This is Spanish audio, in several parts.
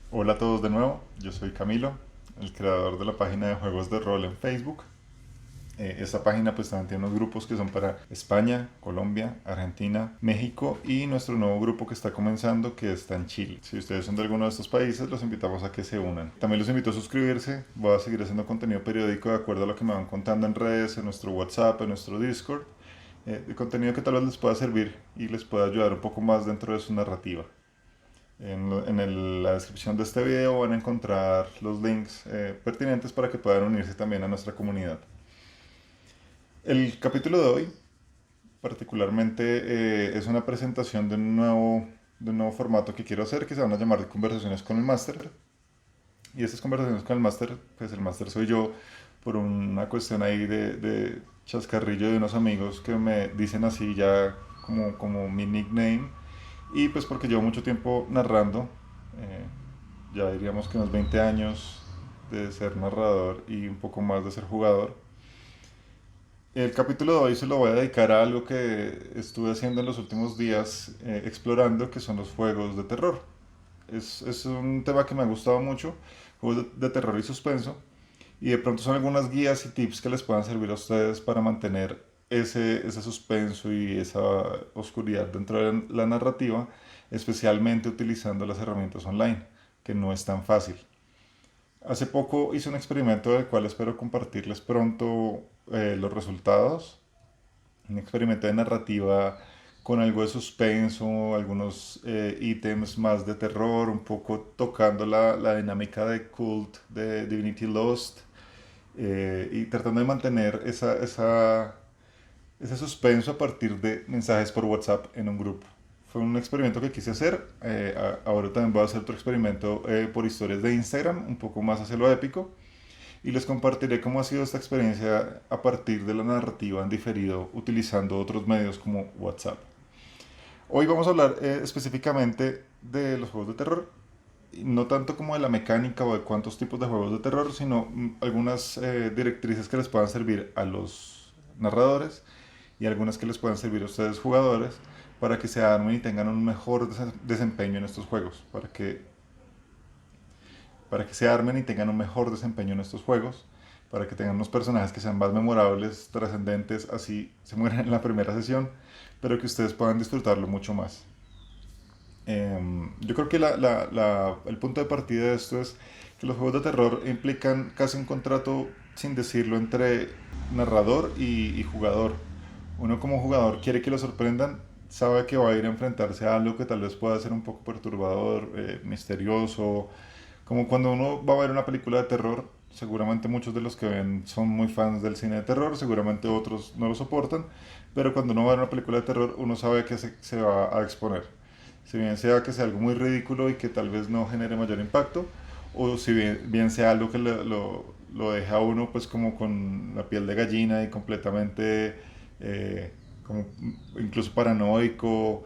Hola a todos de nuevo, yo soy Camilo, el creador de la página de juegos de rol en Facebook. Esta página pues también tiene unos grupos que son para España, Colombia, Argentina, México y nuestro nuevo grupo que está comenzando que está en Chile. Si ustedes son de alguno de estos países, los invitamos a que se unan. También los invito a suscribirse, voy a seguir haciendo contenido periódico de acuerdo a lo que me van contando en redes, en nuestro WhatsApp, en nuestro Discord. De contenido que tal vez les pueda servir y les pueda ayudar un poco más dentro de su narrativa. La descripción de este video van a encontrar los links pertinentes para que puedan unirse también a nuestra comunidad. El capítulo de hoy particularmente es una presentación de un nuevo formato que quiero hacer que se van a llamar Conversaciones con el Máster. Y estas conversaciones con el máster, pues el máster soy yo por una cuestión ahí de chascarrillo de unos amigos que me dicen así ya como mi nickname. Y pues porque llevo mucho tiempo narrando, eh, ya diríamos que unos 20 años de ser narrador y un poco más de ser jugador. El capítulo de hoy se lo voy a dedicar a algo que estuve haciendo en los últimos días, explorando, que son los juegos de terror. Es un tema que me ha gustado mucho, juegos de terror y suspenso, y de pronto son algunas guías y tips que les puedan servir a ustedes para mantener ese suspenso y esa oscuridad dentro de la narrativa, especialmente utilizando las herramientas online, que no es tan fácil. Hace poco hice un experimento del cual espero compartirles pronto los resultados. Un experimento de narrativa con algo de suspenso, algunos ítems más de terror, un poco tocando la dinámica de Cult de Divinity Lost y tratando de mantener ese suspenso a partir de mensajes por WhatsApp en un grupo. Fue un experimento que quise hacer. Ahora también voy a hacer otro experimento por historias de Instagram, un poco más hacia lo épico. Y les compartiré cómo ha sido esta experiencia a partir de la narrativa en diferido utilizando otros medios como WhatsApp. Hoy vamos a hablar específicamente de los juegos de terror, no tanto como de la mecánica o de cuántos tipos de juegos de terror, sino algunas directrices que les puedan servir a los narradores y algunas que les puedan servir a ustedes jugadores para que se armen y tengan un mejor desempeño en estos juegos, para que se armen y tengan un mejor desempeño en estos juegos, para que tengan unos personajes que sean más memorables, trascendentes, así se mueren en la primera sesión, pero que ustedes puedan disfrutarlo mucho más. Yo creo que el punto de partida de esto es que los juegos de terror implican casi un contrato, sin decirlo, entre narrador y jugador. Uno como jugador quiere que lo sorprendan, sabe que va a ir a enfrentarse a algo que tal vez pueda ser un poco perturbador, misterioso, como cuando uno va a ver una película de terror, seguramente muchos de los que ven son muy fans del cine de terror, seguramente otros no lo soportan, pero cuando uno va a ver una película de terror, uno sabe que se va a exponer. Si bien sea que sea algo muy ridículo y que tal vez no genere mayor impacto, o si bien sea algo que lo deja a uno pues como con la piel de gallina y completamente como incluso paranoico,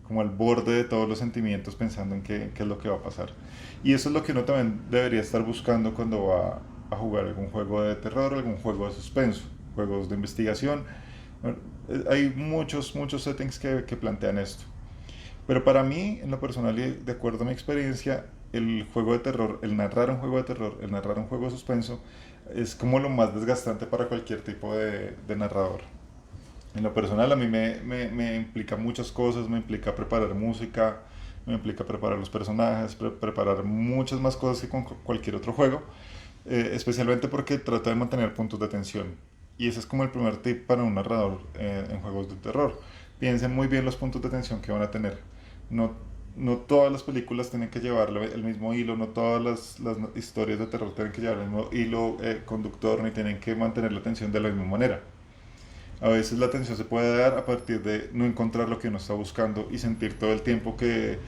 como al borde de todos los sentimientos pensando en qué es lo que va a pasar. Y eso es lo que uno también debería estar buscando cuando va a jugar algún juego de terror, algún juego de suspenso, juegos de investigación. Bueno, hay muchos settings que plantean esto. Pero para mí, en lo personal y de acuerdo a mi experiencia, el juego de terror, el narrar un juego de terror, el narrar un juego de suspenso, es como lo más desgastante para cualquier tipo de narrador. En lo personal a mí me implica muchas cosas, me implica preparar música, me implica preparar los personajes, preparar muchas más cosas que con cualquier otro juego, especialmente porque trata de mantener puntos de tensión. Y ese es como el primer tip para un narrador en juegos de terror. Piensen muy bien los puntos de tensión que van a tener. No, no todas las películas tienen que llevar el mismo hilo, no todas las historias de terror tienen que llevar el mismo hilo conductor, ni tienen que mantener la tensión de la misma manera. A veces la atención se puede dar a partir de no encontrar lo que uno está buscando y sentir todo el tiempo que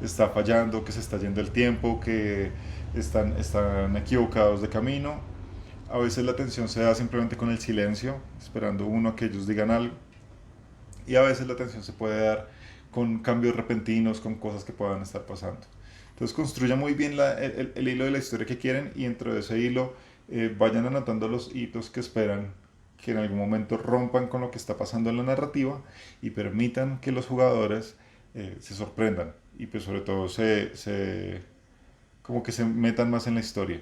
está fallando, que se está yendo el tiempo, que están equivocados de camino. A veces la atención se da simplemente con el silencio, esperando uno a que ellos digan algo. Y a veces la atención se puede dar con cambios repentinos, con cosas que puedan estar pasando. Entonces construya muy bien el hilo de la historia que quieren y dentro de ese hilo vayan anotando los hitos que esperan que en algún momento rompan con lo que está pasando en la narrativa y permitan que los jugadores se sorprendan y pues sobre todo como que se metan más en la historia.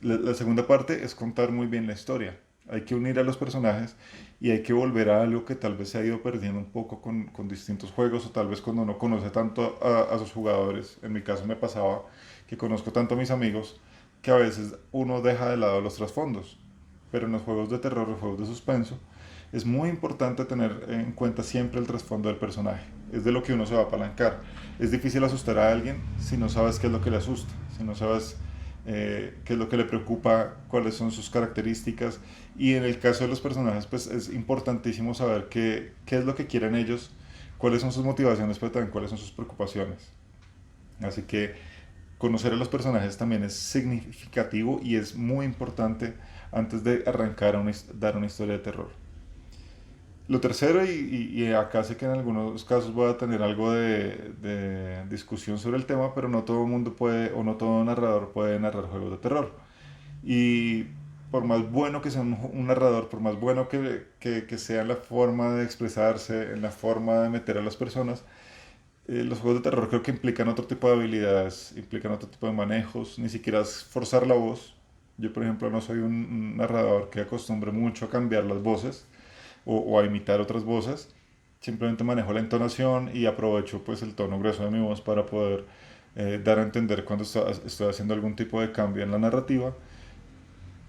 La segunda parte es contar muy bien la historia. Hay que unir a los personajes y hay que volver a algo que tal vez se ha ido perdiendo un poco con distintos juegos, o tal vez cuando uno conoce tanto a sus jugadores. En mi caso me pasaba que conozco tanto a mis amigos que a veces uno deja de lado los trasfondos. Pero en los juegos de terror, los juegos de suspenso, es muy importante tener en cuenta siempre el trasfondo del personaje. Es de lo que uno se va a apalancar. Es difícil asustar a alguien si no sabes qué es lo que le asusta, si no sabes qué es lo que le preocupa, cuáles son sus características. Y en el caso de los personajes, pues es importantísimo saber qué es lo que quieren ellos, cuáles son sus motivaciones, pero también cuáles son sus preocupaciones. Así que conocer a los personajes también es significativo y es muy importante antes de arrancar a dar una historia de terror. Lo tercero, y acá sé que en algunos casos voy a tener algo de discusión sobre el tema, pero no todo el mundo puede, o no todo narrador puede narrar juegos de terror. Y por más bueno que sea un narrador, por más bueno que sea en la forma de expresarse, en la forma de meter a las personas, los juegos de terror creo que implican otro tipo de habilidades, implican otro tipo de manejos, ni siquiera es forzar la voz. Yo, por ejemplo, no soy un narrador que acostumbre mucho a cambiar las voces o a imitar otras voces. Simplemente manejo la entonación y aprovecho pues el tono grueso de mi voz para poder dar a entender cuando estoy haciendo algún tipo de cambio en la narrativa.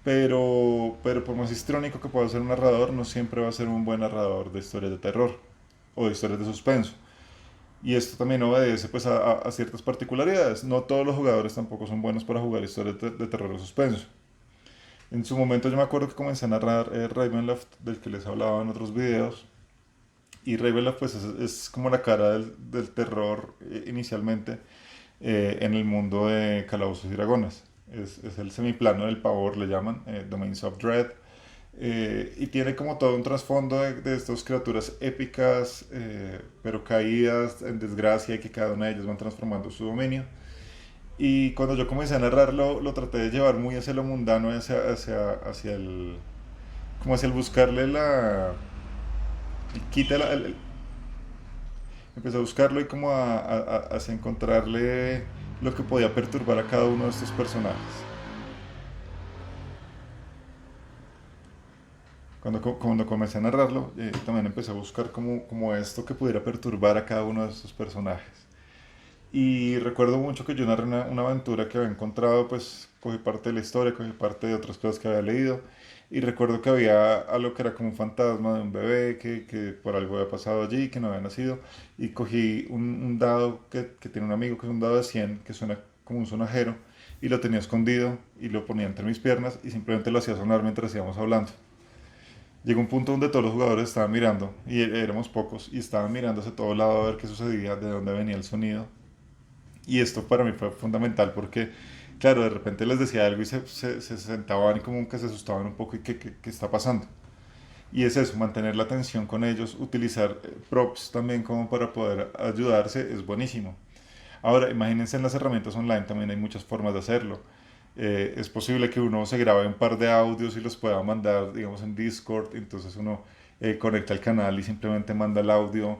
Pero por más histrónico que pueda ser un narrador, no siempre va a ser un buen narrador de historias de terror o de historias de suspenso. Y esto también obedece pues a ciertas particularidades. No todos los jugadores tampoco son buenos para jugar historias de terror o suspenso. En su momento yo me acuerdo que comencé a narrar Ravenloft, del que les hablaba en otros videos. Y Ravenloft pues es como la cara del terror inicialmente en el mundo de Calabozos y Dragones. Es el semiplano del pavor, le llaman, Domains of Dread. Y tiene como todo un trasfondo de estas criaturas épicas, pero caídas en desgracia y que cada una de ellas van transformando su dominio. Y cuando yo comencé a narrarlo, lo traté de llevar muy hacia lo mundano, hacia el, como hacia el buscarle el quite, empecé a buscarlo y como hacia encontrarle lo que podía perturbar a cada uno de estos personajes. Cuando comencé a narrarlo, también empecé a buscar como esto que pudiera perturbar a cada uno de estos personajes. Y recuerdo mucho que yo narré una aventura que había encontrado, pues cogí parte de la historia, cogí parte de otras cosas que había leído. Y recuerdo que había algo que era como un fantasma de un bebé que por algo había pasado allí, que no había nacido. Y cogí un dado que tiene un amigo, que es un dado de 100 que suena como un sonajero. Y lo tenía escondido y lo ponía entre mis piernas y simplemente lo hacía sonar mientras íbamos hablando. Llegó un punto donde todos los jugadores estaban mirando, y éramos pocos, y estaban mirando hacia todo lado a ver qué sucedía, de dónde venía el sonido. Y esto para mí fue fundamental porque, claro, de repente les decía algo y se sentaban y como que se asustaban un poco y qué está pasando. Y es eso, mantener la atención con ellos, utilizar props también como para poder ayudarse, es buenísimo. Ahora, imagínense en las herramientas online, también hay muchas formas de hacerlo. Es posible que uno se grabe un par de audios y los pueda mandar, digamos, en Discord, entonces uno conecta el canal y simplemente manda el audio.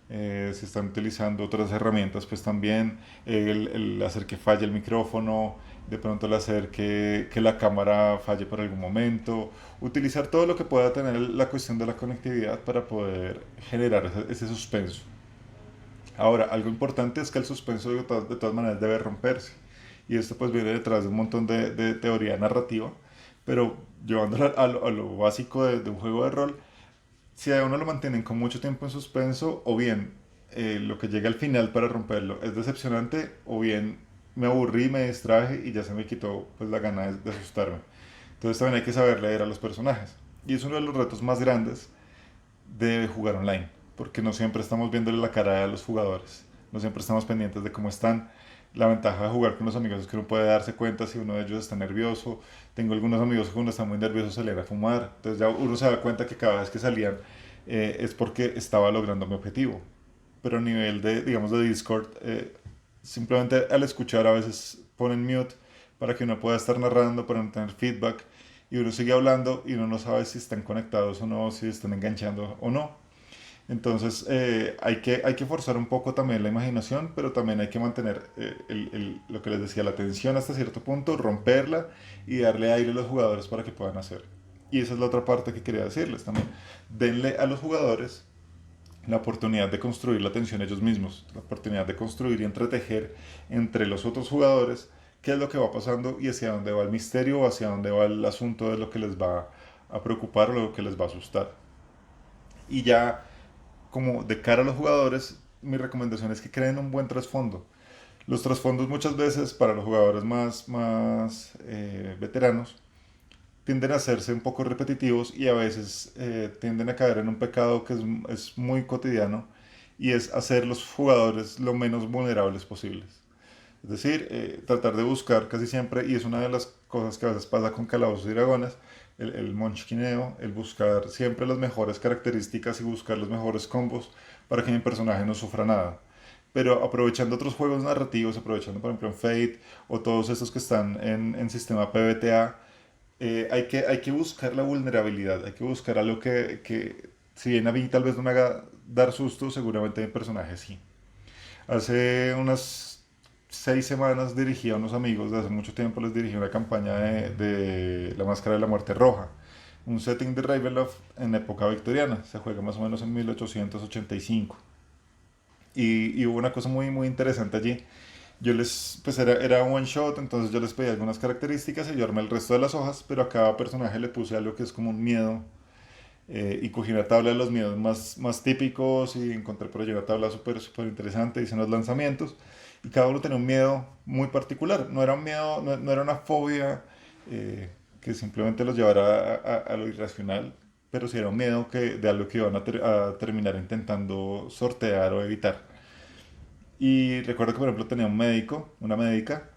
Se están utilizando otras herramientas, pues también el hacer que falle el micrófono, de pronto el hacer que la cámara falle por algún momento, utilizar todo lo que pueda tener la cuestión de la conectividad para poder generar ese suspenso. Ahora, algo importante es que el suspenso de todas maneras debe romperse. Y esto pues viene detrás de un montón de teoría narrativa, pero llevándolo a lo básico de un juego de rol, si a uno lo mantienen con mucho tiempo en suspenso, o bien lo que llega al final para romperlo es decepcionante, o bien me aburrí, me distraje y ya se me quitó pues la gana de asustarme. Entonces también hay que saber leer a los personajes. Y es uno de los retos más grandes de jugar online, porque no siempre estamos viéndole la cara a los jugadores, no siempre estamos pendientes de cómo están. La ventaja de jugar con los amigos es que uno puede darse cuenta si uno de ellos está nervioso. Tengo algunos amigos que cuando están muy nerviosos salían a fumar, entonces ya uno se da cuenta que cada vez que salían es porque estaba logrando mi objetivo. Pero a nivel de, digamos, de Discord, simplemente al escuchar a veces ponen mute para que uno pueda estar narrando, para no tener feedback, y uno sigue hablando y uno no sabe si están conectados o no, si están enganchando o no. Entonces hay que forzar un poco también la imaginación, pero también hay que mantener lo que les decía, la tensión hasta cierto punto, romperla y darle aire a los jugadores para que puedan hacer. Y esa es la otra parte que quería decirles también. Denle a los jugadores la oportunidad de construir la tensión ellos mismos, la oportunidad de construir y entretejer entre los otros jugadores qué es lo que va pasando y hacia dónde va el misterio o hacia dónde va el asunto de lo que les va a preocupar o lo que les va a asustar. Y ya como de cara a los jugadores, mi recomendación es que creen un buen trasfondo. Los trasfondos muchas veces para los jugadores más veteranos tienden a hacerse un poco repetitivos y a veces tienden a caer en un pecado que es muy cotidiano y es hacer los jugadores lo menos vulnerables posibles. Es decir, tratar de buscar casi siempre, y es una de las cosas que a veces pasa con Calabozos y Dragones, el monchquineo, el buscar siempre las mejores características y buscar los mejores combos para que mi personaje no sufra nada. Pero aprovechando otros juegos narrativos, aprovechando por ejemplo en Fate o todos estos que están en sistema PBTA, hay que buscar la vulnerabilidad, hay que buscar algo que, si bien a mí tal vez no me haga dar susto, seguramente a mi personaje sí. Hace unas 6 semanas dirigí a unos amigos, de hace mucho tiempo les dirigí una campaña de La Máscara de la Muerte Roja, un setting de Ravenloft en época victoriana, se juega más o menos en 1885. Y hubo una cosa muy interesante allí. Yo les, pues era un one shot, entonces yo les pedí algunas características y yo armé el resto de las hojas, pero a cada personaje le puse algo que es como un miedo y cogí una tabla de los miedos más típicos y encontré por allí una tabla súper interesante, hice unos lanzamientos y cada uno tenía un miedo muy particular. No era un miedo, no era una fobia que simplemente los llevara a lo irracional, pero sí era un miedo de algo que iban a terminar intentando sortear o evitar. Y recuerdo que, por ejemplo, tenía un médico, una médica,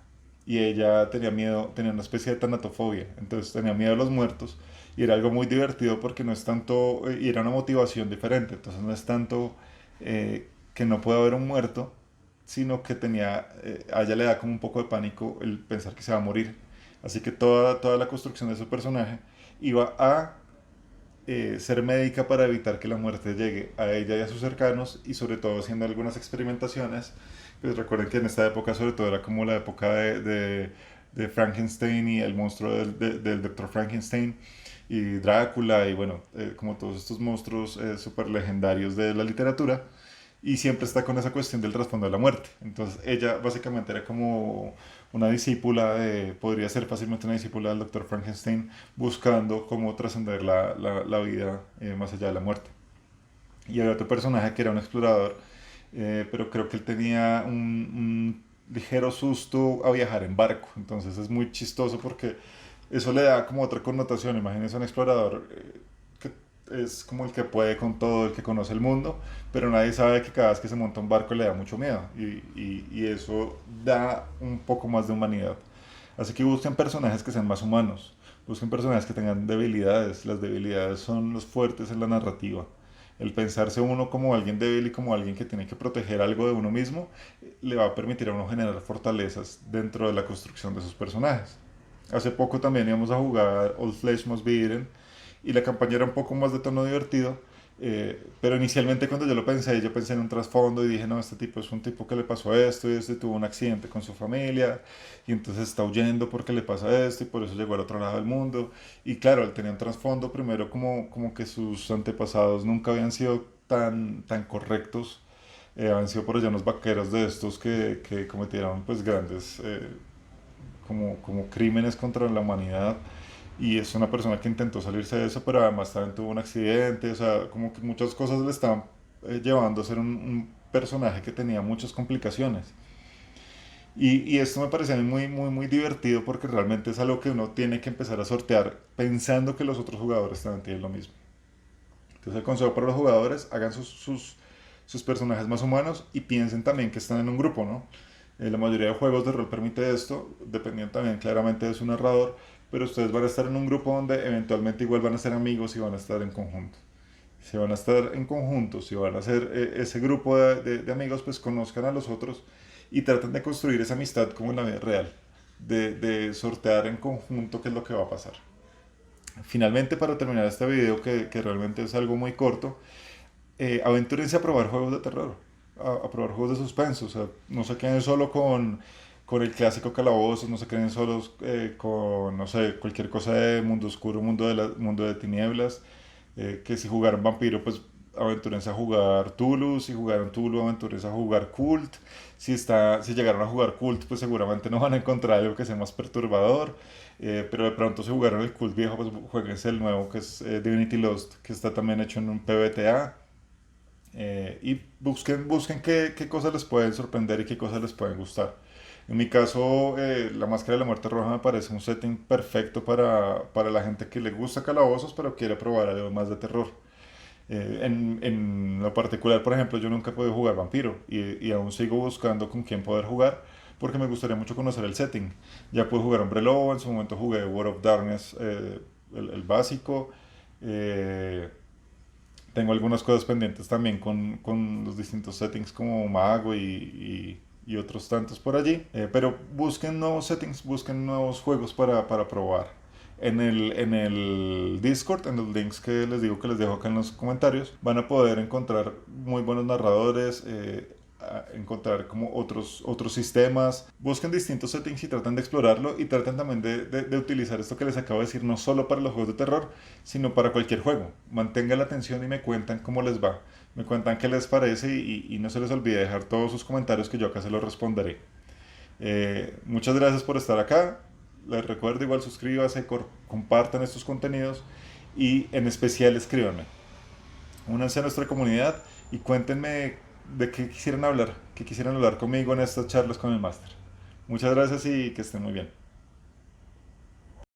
y ella tenía miedo, tenía una especie de tanatofobia, entonces tenía miedo a los muertos, y era algo muy divertido porque no es tanto, y era una motivación diferente, entonces no es tanto que no pueda haber un muerto, sino que a ella le da como un poco de pánico el pensar que se va a morir. Así que toda la construcción de su personaje iba a ser médica para evitar que la muerte llegue a ella y a sus cercanos y sobre todo haciendo algunas experimentaciones. Pues recuerden que en esta época sobre todo era como la época de Frankenstein y el monstruo del Dr. Frankenstein y Drácula y bueno, como todos estos monstruos super legendarios de la literatura y siempre está con esa cuestión del trasfondo de la muerte. Entonces ella básicamente era como una discípula, podría ser fácilmente una discípula del Dr. Frankenstein, buscando cómo trascender la vida más allá de la muerte. Y había otro personaje que era un explorador, pero creo que él tenía un ligero susto a viajar en barco. Entonces es muy chistoso porque eso le da como otra connotación. Imagínense un explorador que es como el que puede con todo, el que conoce el mundo, pero nadie sabe que cada vez que se monta un barco le da mucho miedo y eso da un poco más de humanidad. Así que busquen personajes que sean más humanos, busquen personajes que tengan debilidades. Las debilidades son los fuertes en la narrativa. El pensarse uno como alguien débil y como alguien que tiene que proteger algo de uno mismo le va a permitir a uno generar fortalezas dentro de la construcción de sus personajes. Hace poco también íbamos a jugar All Flesh Must Be Eaten y la campaña era un poco más de tono divertido, pero inicialmente cuando yo pensé en un trasfondo y dije, no, este tipo es un tipo que le pasó esto y este tuvo un accidente con su familia y entonces está huyendo porque le pasa esto y por eso llegó al otro lado del mundo. Y claro, él tenía un trasfondo primero como que sus antepasados nunca habían sido tan correctos, habían sido por allá unos vaqueros de estos que cometieron pues grandes como crímenes contra la humanidad y es una persona que intentó salirse de eso, pero además también tuvo un accidente, o sea, como que muchas cosas le estaban llevando a ser un personaje que tenía muchas complicaciones. Y esto me parece a mí muy divertido porque realmente es algo que uno tiene que empezar a sortear pensando que los otros jugadores también tienen lo mismo. Entonces el consejo para los jugadores, hagan sus personajes más humanos y piensen también que están en un grupo, ¿no? La mayoría de juegos de rol permite esto, dependiendo también claramente de su narrador, pero ustedes van a estar en un grupo donde eventualmente igual van a ser amigos y van a estar en conjunto. Si van a estar en conjunto, si van a ser ese grupo de amigos, pues conozcan a los otros y traten de construir esa amistad como en la vida real, de sortear en conjunto qué es lo que va a pasar. Finalmente, para terminar este video, que realmente es algo muy corto, Aventúrense a probar juegos de terror, a probar juegos de suspenso. O sea, no se queden solo con el clásico calabozos, no se queden solos con, no sé, cualquier cosa de mundo oscuro, mundo de tinieblas. Que si jugaron Vampiro, pues aventúrense a jugar Tulu. Si jugaron Tulu, aventúrense a jugar Cult. Si llegaron a jugar Cult, pues seguramente no van a encontrar algo que sea más perturbador. Pero de pronto si jugaron el Cult viejo, pues jueguense el nuevo que es Divinity Lost, que está también hecho en un PBTA. Y busquen qué cosas les pueden sorprender y qué cosas les pueden gustar. En mi caso, La Máscara de la Muerte Roja me parece un setting perfecto para la gente que le gusta calabozos, pero quiere probar algo más de terror. En lo particular, por ejemplo, yo nunca he podido jugar Vampiro y aún sigo buscando con quién poder jugar porque me gustaría mucho conocer el setting. Ya pude jugar Hombre Lobo, en su momento jugué World of Darkness, el básico. Eh, Tengo algunas cosas pendientes también con los distintos settings como Mago y otros tantos por allí. Pero busquen nuevos settings, busquen nuevos juegos para probar. En el Discord, en los links que les digo que les dejo acá en los comentarios, van a poder encontrar muy buenos narradores, encontrar como otros sistemas. Busquen distintos settings y traten de explorarlo y traten también de utilizar esto que les acabo de decir, no solo para los juegos de terror, sino para cualquier juego. Mantengan la atención y me cuentan cómo les va. Me cuentan qué les parece y no se les olvide dejar todos sus comentarios que yo acá se los responderé. Muchas gracias por estar acá. Les recuerdo igual suscríbanse, compartan estos contenidos y en especial escríbanme. Únanse a nuestra comunidad y cuéntenme de qué quisieran hablar conmigo en estas charlas con el máster. Muchas gracias y que estén muy bien.